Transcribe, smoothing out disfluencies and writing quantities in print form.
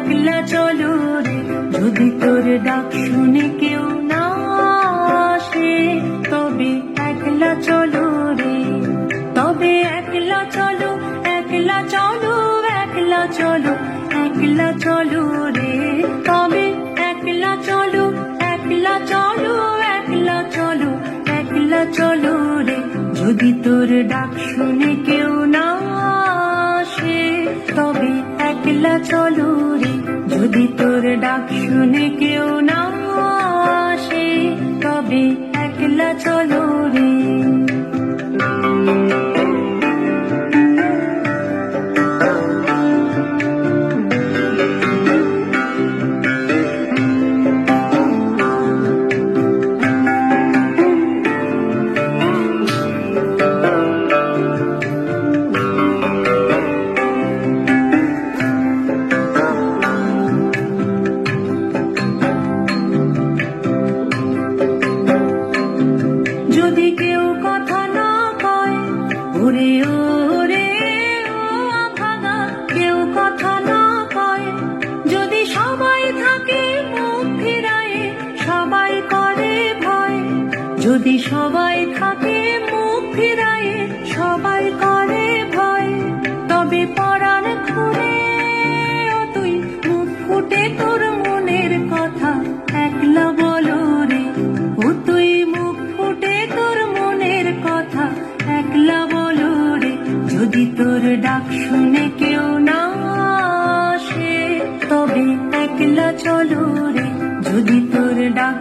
একলা চলো রে, যদি তোর ডাক শুনে কেউ না আসে, তবে একলা চলো রে, তবে একলা চলো, একলা চলো, একলা চলো, একলা চলো রে, তবে একলা চলো, একলা চলো, একলা চলো, একলা চলো রে, যদি তোর ডাক শুনে কেউ না আসে, তবে একলা চলো রে, যদি তোর ডাক শুনে কেউ না আসে, তবে একলা চলো রে। যদি কেউ কথা না কয়, ওরে ওরে ও আভাগা, কেউ কথা না কয়, যদি সবাই থাকে মুখ ফিরায়ে, সবাই করে ভয়, যদি সবাই থাকে মুখ ফিরায়ে, সবাই করে ভয়, তবে পরাণ খুলে ও তুই মুখ ফুটে তোর মনের কথা একলা বলো রে, ও তুই মুখ ফুটে তোর মনের কথা একলা বলো রে, যদি তোর ডাক শুনে কেউ না আসে, তবে একলা চলো রে, যদি তোর ডাক